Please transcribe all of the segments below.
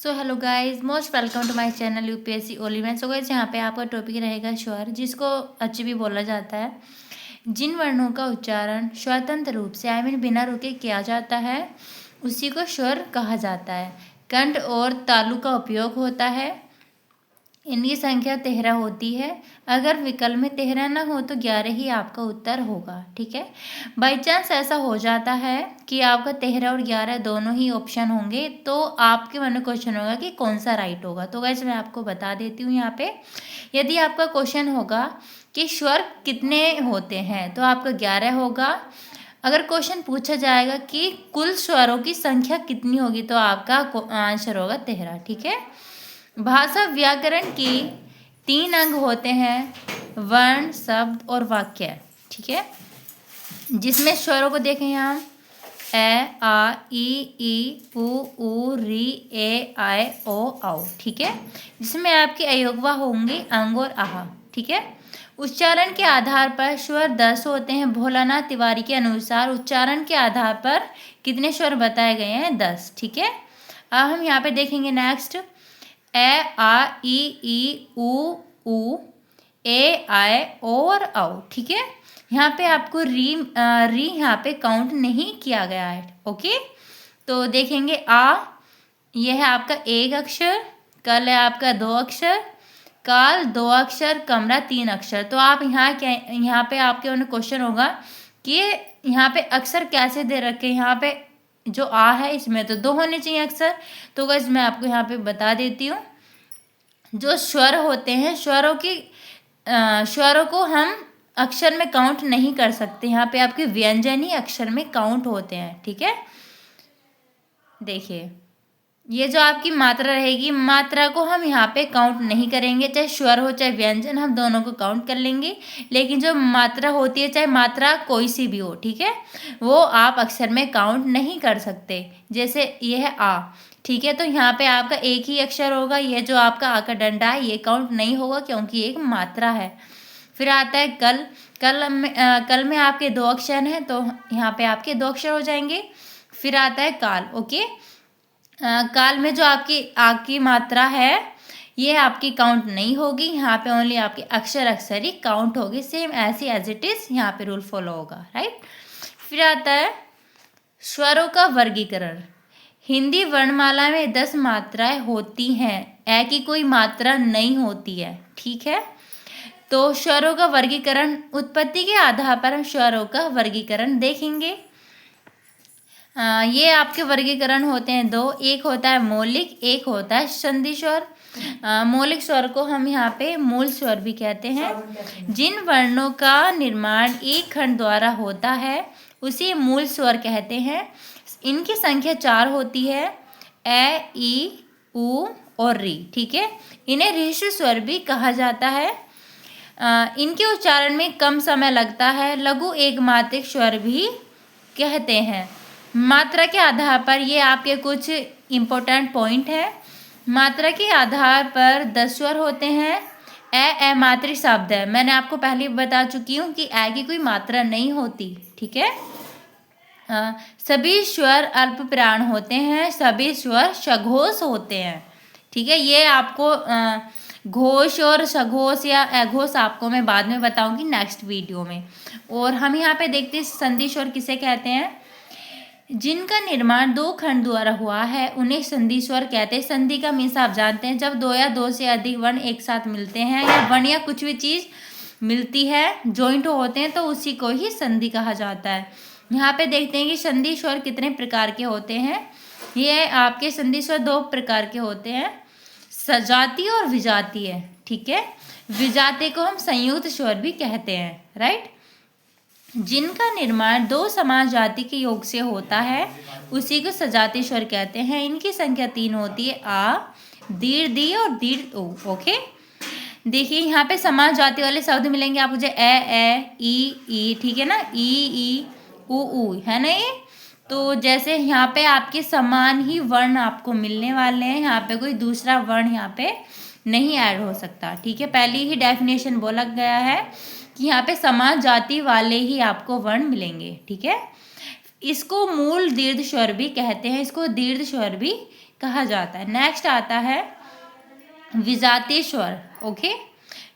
So hello guys, most welcome to my channel UPSC only man. So guys, यहाँ पे आपका topic रहेगा स्वर, जिसको अच्छी भी बोला जाता है। जिन वर्णों का उच्चारण स्वतंत्र रूप से बिना रुके किया जाता है उसी को स्वर कहा जाता है। कंठ और तालु का उपयोग होता है। इनकी संख्या 13 होती है। अगर विकल्प में 13 ना हो तो 11 ही आपका उत्तर होगा। ठीक है, बाई चांस ऐसा हो जाता है कि आपका 13 और 11 दोनों ही ऑप्शन होंगे तो आपके मन में क्वेश्चन होगा कि कौन सा राइट होगा। तो गाइस मैं आपको बता देती हूँ यहाँ पे, यदि आपका क्वेश्चन होगा कि स्वर कितने होते हैं तो आपका 11 होगा। अगर क्वेश्चन पूछा जाएगा कि कुल स्वरों की संख्या कितनी होगी तो आपका आंसर होगा 13। ठीक है, भाषा व्याकरण की 3 अंग होते हैं, वर्ण, शब्द और वाक्य। ठीक है, जिसमें स्वरों को देखें यहाँ ए, आ, ई, उ, री, ए, आए, ओ, औ। ठीक है, जिसमें आपके अयोगवा होंगे अंग और आह। ठीक है, उच्चारण के आधार पर स्वर 10 होते हैं। भोलानाथ तिवारी के अनुसार उच्चारण के आधार पर कितने स्वर बताए गए हैं? 10। ठीक है, अब हम यहाँ पे देखेंगे नेक्स्ट ए, आ, ई, उ, ए, आए, ओ और औ। ठीक है, यहाँ पे आपको री यहाँ पे काउंट नहीं किया गया है। ओके, तो देखेंगे आ, यह है आपका 1 अक्षर, कल है आपका 2 अक्षर, काल 2 अक्षर, कमरा 3 अक्षर। तो आप यहाँ पे आपके उन्हें क्वेश्चन होगा कि यहाँ पे अक्षर कैसे दे रखे हैं। यहाँ पे जो आ है इसमें तो 2 होने चाहिए अक्षर। तो गाइस मैं आपको यहाँ पे बता देती हूँ, जो स्वर होते हैं स्वरों को हम अक्षर में काउंट नहीं कर सकते। यहाँ पे आपके व्यंजन ही अक्षर में काउंट होते हैं। ठीक है, देखिए ये जो आपकी मात्रा रहेगी, मात्रा को हम यहाँ पे काउंट नहीं करेंगे। चाहे स्वर हो चाहे व्यंजन, हम दोनों को काउंट कर लेंगे। लेकिन जो मात्रा होती है, चाहे मात्रा कोई सी भी हो, ठीक है, वो आप अक्षर में काउंट नहीं कर सकते। जैसे ये है आ, ठीक है, तो यहाँ पे आपका एक ही अक्षर होगा। ये जो आपका आ का डंडा है ये काउंट नहीं होगा क्योंकि एक मात्रा है। फिर आता है कल। कल में आपके 2 अक्षर हैं तो यहाँ पे आपके 2 अक्षर हो जाएंगे। फिर आता है काल। ओके, काल में जो आपकी आ की मात्रा है ये आपकी काउंट नहीं होगी। यहाँ पे ओनली आपके अक्षर ही काउंट होगी। सेम ऐसी एज इट इज यहाँ पे रूल फॉलो होगा, राइट। फिर आता है स्वरों का वर्गीकरण। हिंदी वर्णमाला में 10 मात्राएं होती हैं, ए की कोई मात्रा नहीं होती है। ठीक है, तो स्वरों का वर्गीकरण, उत्पत्ति के आधार पर हम स्वरों का वर्गीकरण देखेंगे। ये आपके वर्गीकरण होते हैं 2, एक होता है मौलिक, एक होता है संधि स्वर। मौलिक स्वर को हम यहाँ पे मूल स्वर भी कहते हैं। जिन वर्णों का निर्माण एक खंड द्वारा होता है उसे मूल स्वर कहते हैं। इनकी संख्या 4 होती है, ए, ई, उ और री। ठीक है, इन्हें ऋष्व स्वर भी कहा जाता है। इनके उच्चारण में कम समय लगता है। लघु एकमात्रिक स्वर भी कहते हैं। मात्रा के आधार पर ये आपके कुछ इम्पोर्टेंट पॉइंट है। मात्रा के आधार पर 10 स्वर होते हैं। ए मात्रिक शब्द है, मैंने आपको पहले बता चुकी हूँ कि ए की कोई मात्रा नहीं होती। ठीक है, सभी स्वर अल्प प्राण होते हैं, सभी स्वर सघोष होते हैं। ठीक है, ये आपको घोष और सघोष या अघोष आपको मैं बाद में बताऊंगी नेक्स्ट वीडियो में। और हम यहाँ पे देखते हैं संधि स्वर किसे कहते हैं। जिनका निर्माण 2 खंड द्वारा हुआ है उन्हें संधि स्वर कहते हैं। संधि का मीन्स आप जानते हैं, जब 2 या 2 से अधिक वर्ण एक साथ मिलते हैं या वर्ण या कुछ भी चीज़ मिलती है, जॉइंट होते हैं, तो उसी को ही संधि कहा जाता है। यहाँ पे देखते हैं कि संधि स्वर कितने प्रकार के होते हैं। ये आपके संधि स्वर 2 प्रकार के होते हैं, सजातीय और विजातीय। ठीक है, विजातीय को हम संयुक्त स्वर भी कहते हैं, राइट। जिनका निर्माण 2 समान जाति के योग से होता है उसी को सजातीय स्वर कहते हैं। इनकी संख्या 3 होती है, आ, दीर्घ दी और दीर्घ उ। ओके, देखिए यहाँ पे समान जाति वाले शब्द मिलेंगे आपको, जो ए, ई, ठीक है ना, ई, उ है ना ये। तो जैसे यहाँ पे आपके समान ही वर्ण आपको मिलने वाले हैं, यहाँ पे कोई दूसरा वर्ण यहाँ पे नहीं ऐड हो सकता। ठीक है, पहली ही डेफिनेशन बोला गया है कि यहाँ पे समान जाति वाले ही आपको वर्ण मिलेंगे। ठीक है, इसको मूल दीर्घ स्वर भी कहते हैं, इसको दीर्घ स्वर भी कहा जाता है। नेक्स्ट आता है विजातीय स्वर। ओके,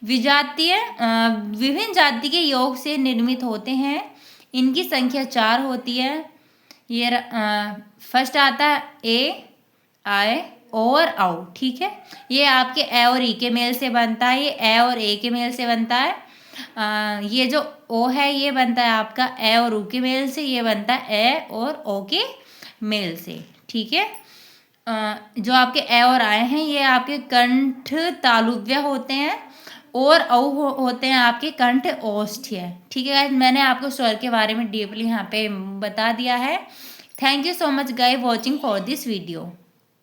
विजातीय विभिन्न जाति के योग से निर्मित होते हैं। इनकी संख्या 4 होती है। ये फर्स्ट आता है ए, आए, और औ। ठीक है, ये आपके ए और ई के मेल से बनता है, ये ए और ए के मेल से बनता है। ये जो ओ है ये बनता है आपका ए और ऊ के मेल से, ये बनता है ए और ओ के मेल से। ठीक है, जो आपके ए और आए हैं ये आपके कंठ तालुव्य होते हैं, और औ होते हैं आपके कंठ ओष्ठ्य। ठीक है गाइस, मैंने आपको स्वर के बारे में डीपली यहाँ पे बता दिया है। Thank you so much guys watching for this video.